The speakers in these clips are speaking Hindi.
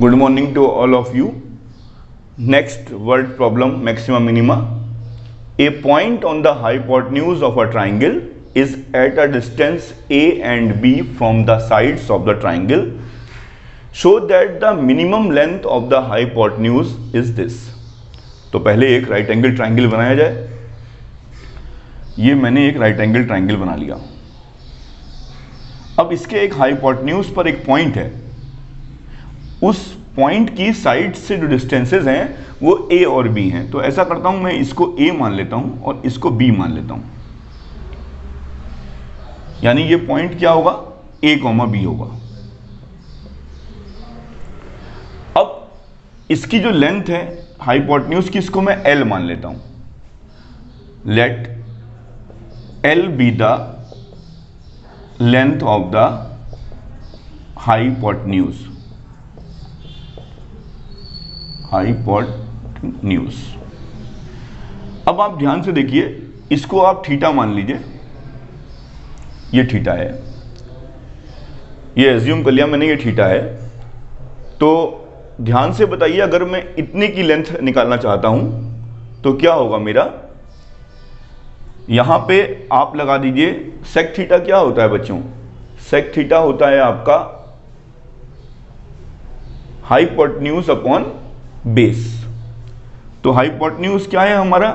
Good morning to all of you. Next word problem, maxima minima. A point on the hypotenuse of a triangle is at a distance A and B from the sides of the triangle. Show that the minimum length of the hypotenuse is this. तो पहले एक राइट एंगल ट्राइंगल बनाया जाए. ये मैंने एक राइट एंगल ट्राइंगल बना लिया. अब इसके एक हाइपोटेन्यूज पर एक पॉइंट है. उस पॉइंट की साइड से जो डिस्टेंसेस हैं वो ए और बी हैं. तो ऐसा करता हूं, मैं इसको ए मान लेता हूं और इसको बी मान लेता हूं. यानी ये पॉइंट क्या होगा, ए कॉमा बी होगा. अब इसकी जो लेंथ है हाइपोटेन्यूज की, इसको मैं एल मान लेता हूं. Let L be the length of the hypotenuse. Hypotenuse. अब आप ध्यान से देखिए, इसको आप थीटा मान लीजिए. ये थीटा है, ये एज्यूम कर लिया मैंने, ये थीटा है. तो ध्यान से बताइए, अगर मैं इतने की लेंथ निकालना चाहता हूं तो क्या होगा मेरा. यहां पे आप लगा दीजिए सेक थीटा. क्या होता है बच्चों, सेक थीटा होता है आपका हाइपोटेन्यूज अपॉन बेस. तो हाइपोटेन्यूज क्या है हमारा,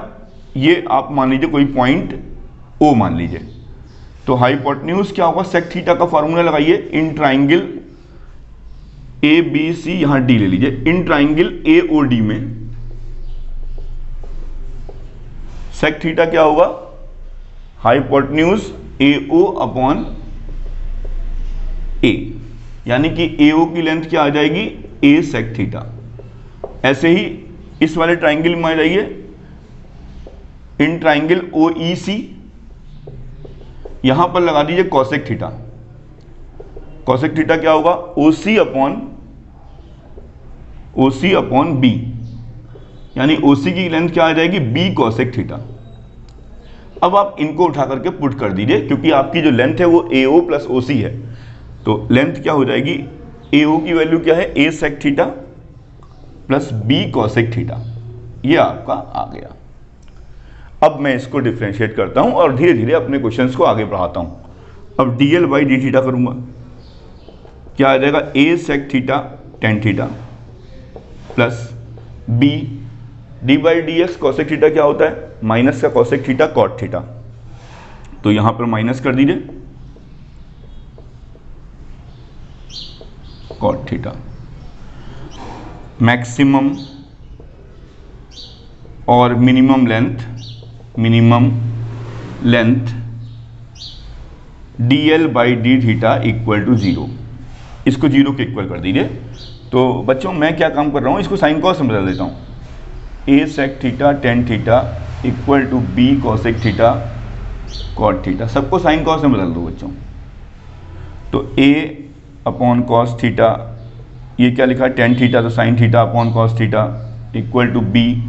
ये आप मान लीजिए कोई पॉइंट ओ मान लीजिए. तो हाइपोटेन्यूज क्या होगा, सेक थीटा का फॉर्मूला लगाइए. In triangle A B C, यहां डी ले लीजिए. In triangle A O D में सेक थीटा क्या होगा, हाइपोटेन्यूज ए ओ अपॉन ए. यानी कि ए ओ की लेंथ क्या आ जाएगी, ए सेक थीटा. ऐसे ही इस वाले ट्राइंगल में आ जाइए. इन ट्राइंगल ओ ई सी, यहां पर लगा दीजिए कॉसेक थीटा. कॉसेक थीटा क्या होगा, ओ सी अपॉन बी. यानी ओ सी की लेंथ क्या आ जाएगी, बी कॉसेक थीटा. अब आप इनको उठा करके पुट कर दीजिए, क्योंकि आपकी जो लेंथ है वो ए ओ प्लस ओ सी है. तो लेंथ क्या हो जाएगी, ए ओ की वैल्यू क्या है, A sec theta plus B cosec theta. ये आपका आ गया. अब मैं इसको डिफरेंशिएट करता हूं और धीरे धीरे अपने क्वेश्चंस को आगे बढ़ाता हूं. अब D L by D theta करूंगा. क्या आ जाएगा, A sec theta tan theta plus B D by D X. Cosec theta क्या होता है, माइनस का कॉसेक थीटा कॉट थीटा. तो यहां पर माइनस कर दीजिए कॉट थीटा. मैक्सिमम और minimum length d L by D theta equal to 0. इसको 0 के इक्वल कर दीजिए. तो बच्चों मैं क्या काम कर रहा हूं, इसको साइन कॉस में बदल देता हूं. A sec theta tan theta equal to B cosec theta cot theta. सबको साइन कॉस में बदल दो बच्चों. तो ए अपॉन कॉस थीटा, ये क्या लिखा है, टेन थीटा, तो sine theta upon cos theta equal to b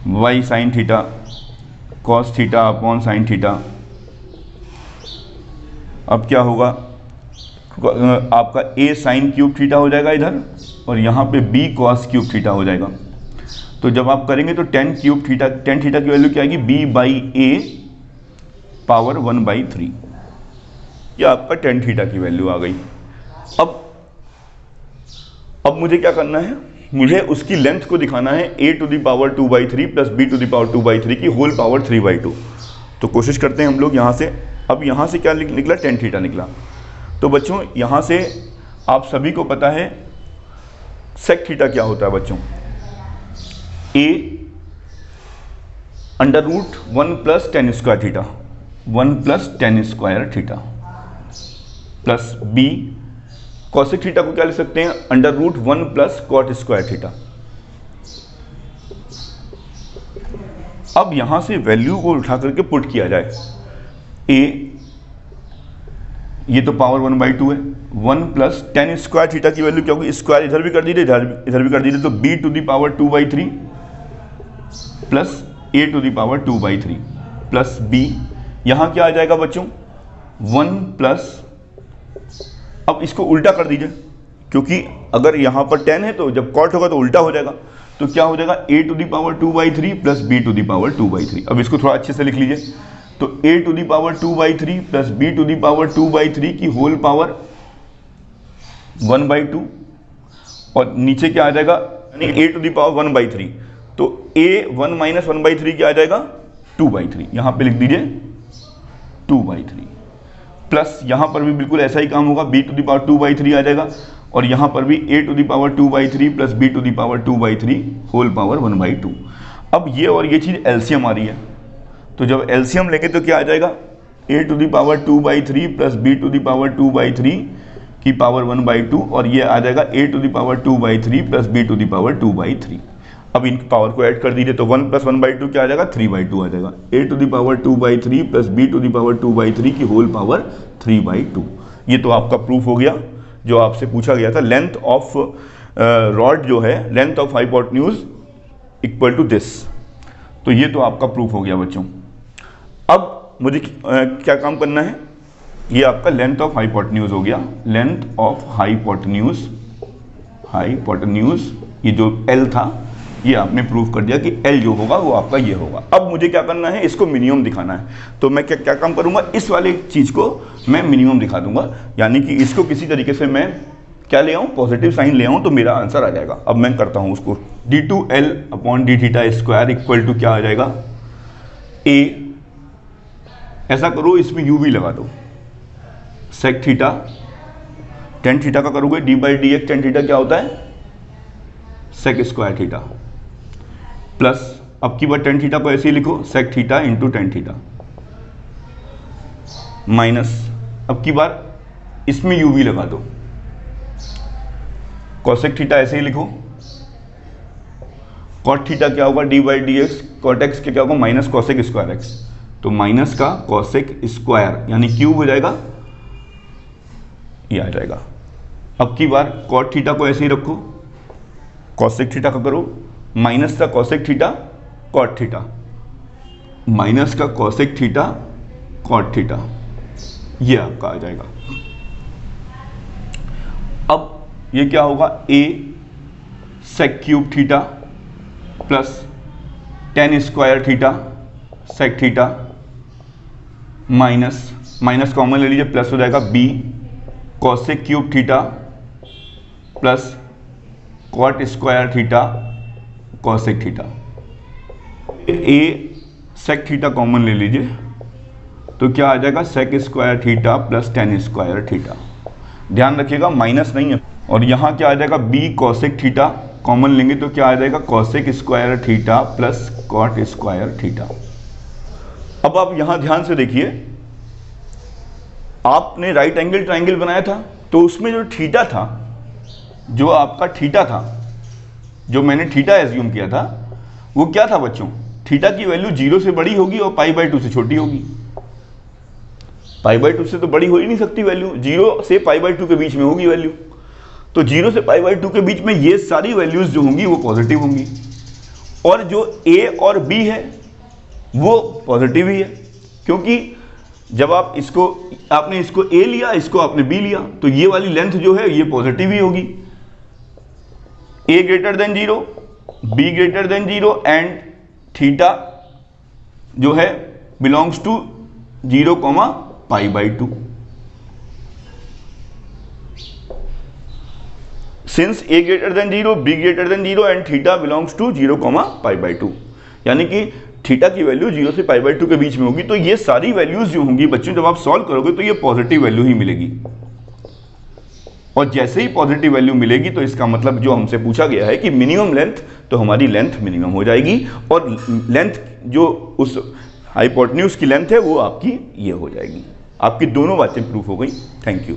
y sine theta cos theta upon sine theta. अब क्या होगा, आपका ए साइन क्यूब थीटा हो जाएगा इधर, और यहाँ पे बी कॉस क्यूब थीटा हो जाएगा. तो जब आप करेंगे तो ten cube theta, tan theta की वैल्यू क्या आएगी, बी बाई ए पावर 1/3. ये आपका टेन थीटा की वैल्यू आ गई. अब मुझे क्या करना है, मुझे उसकी लेंथ को दिखाना है a to the power 2/3 plus b to the power 2/3 की होल पावर 3/2. तो कोशिश करते हैं हम लोग यहाँ से. अब यहाँ से क्या निकला, टेन थीटा निकला. तो बच्चों यहाँ से आप सभी को पता है सेक थीटा क्या होता है बच्चों, a under root 1 plus tan square theta, 1 plus tan square theta plus b cosec theta को क्या लिख सकते हैं, under root 1 plus cot square theta. अब यहां से वैल्यू को उठा करके पुट किया जाए. ए ये तो पावर 1/2 है, 1 प्लस टेन स्क्वायर थीटा की वैल्यू क्या होगी, स्क्वायर इधर भी कर दीजिए इधर भी कर दीजिए. तो b to the power 2/3 plus a to the power 2/3 plus b. यहां क्या आ जाएगा बच्चों, 1 प्लस, अब इसको उल्टा कर दीजिए, क्योंकि अगर यहाँ पर 10 है तो जब कॉट होगा तो उल्टा हो जाएगा, तो क्या हो जाएगा a to the power 2/3 plus b to the power 2/3। अब इसको थोड़ा अच्छे से लिख लीजिए, तो a to the power 2/3 plus b to the power 2/3 की होल पावर 1/2, और नीचे क्या आ जाएगा, यानी a टू दी पावर 1/3, तो a 1 माइनस 1/3 क्या आ जाएगा 2/3, यहाँ पे लिख दीजिए 2/3, प्लस यहाँ पर भी बिल्कुल ऐसा ही काम होगा, b टू दी पावर 2/3 आ जाएगा, और यहाँ पर भी a to the power 2/3 plus b to the power 2/3 whole power 1/2। अब ये और ये चीज़ एलसीएम आ रही है, तो जब एलसीएम लेंगे तो क्या आ जाएगा, a to the power 2/3 plus b to the power 2/3 की पावर 1/2, और ये आ जाएगा a to the power 2/3 plus b to the power 2/3। अब इन पावर को ऐड कर दीजिए, तो 1 प्लस 1/2 क्या आ जाएगा 3/2 आ जाएगा, a to the power 2/3 plus b to the power 2/3 की होल पावर 3/2। ये तो आपका प्रूफ हो गया जो आपसे पूछा गया था, लेंथ ऑफ रॉड जो है, length of hypotenuse equal to this. तो ये तो आपका प्रूफ हो गया बच्चों। अब मुझे क्या काम करना है, ये आपका लेंथ ऑफ हाइपोटेन्यूज हो गया, लेंथ ऑफ हाइपोटेन्यूज, ये जो L था ये आपने प्रूव कर दिया कि L जो होगा वो आपका ये होगा। अब मुझे क्या करना है, इसको मिनिमम दिखाना है, तो मैं क्या काम करूंगा, इस वाले चीज़ को मैं मिनिमम दिखा दूंगा, यानी कि इसको किसी तरीके से मैं क्या ले आऊँ, पॉजिटिव साइन ले आऊँ, तो मेरा आंसर आ जाएगा। अब मैं करता हूँ उसको, d2L/d θ² इक्वल टू क्या आ जाएगा, a, ऐसा करो इसमें u भी लगा दो, sec थीटा, tan थीटा का करोगे d/dx, tan थीटा क्या होता है sec² थीटा, प्लस अब की बार tan थीटा को ऐसे ही लिखो sec theta into tan theta, minus अब की बार इसमें u भी लगा दो, cosec थीटा ऐसे ही लिखो, cot थीटा क्या होगा d/dx, cot x क्या होगा माइनस cosec स्क्वायर x, तो माइनस का cosec स्क्वायर यानी क्यूब हो जाएगा, ये आ जाएगा। अब की बार cot थीटा को ऐसे ही रखो, cosec थीटा का करो माइनस का cosec theta cot theta, minus का cosec थीटा cot थीटा, ये आपका आ जाएगा। अब ये क्या होगा, a sec cube theta plus tan square theta sec theta, minus common ले लीजिए, प्लस हो जाएगा b cosec cube theta plus cot square theta cosec theta, a sec theta common ले लीजिए, तो क्या आ जाएगा sec square theta plus tan square theta, ध्यान रखिएगा माइनस नहीं है, और यहाँ क्या आ जाएगा b cosec थीटा कॉमन लेंगे तो क्या आ जाएगा cosec square theta plus cot square theta. अब आप यहाँ ध्यान से देखिए, आपने राइट एंगल ट्राइंगल बनाया था, तो उसमें जो थीटा था, जो आपका थीटा था, जो मैंने थीटा एज्यूम किया था, वो क्या था बच्चों, थीटा की वैल्यू 0 से बड़ी होगी और π/2 से छोटी होगी। π/2 से तो बड़ी हो ही नहीं सकती वैल्यू, 0 से π/2 के बीच में होगी वैल्यू, तो 0 से π/2 के बीच में ये सारी वैल्यूज जो होंगी वो पॉजिटिव होंगी, और जो a और b है वो पॉजिटिव ही है, क्योंकि जब आपने इसको a लिया, इसको आपने b लिया, तो ये वाली लेंथ जो है ये पॉजिटिव ही होगी। a greater than 0, b greater than 0 and theta जो है belongs to 0, π/2। Since a greater than 0, b greater than 0 and theta belongs to 0, π/2, यानी कि थीटा की वैल्यू 0 से π/2 के बीच में होगी, तो ये सारी वैल्यूज जो होंगी बच्चों जब आप सॉल्व करोगे तो ये पॉजिटिव वैल्यू ही मिलेगी, और जैसे ही पॉजिटिव वैल्यू मिलेगी तो इसका मतलब जो हमसे पूछा गया है कि मिनिमम लेंथ, तो हमारी लेंथ मिनिमम हो जाएगी, और लेंथ जो उस हाइपोटेन्यूज की लेंथ है वो आपकी ये हो जाएगी। आपकी दोनों बातें प्रूफ हो गई। Thank you.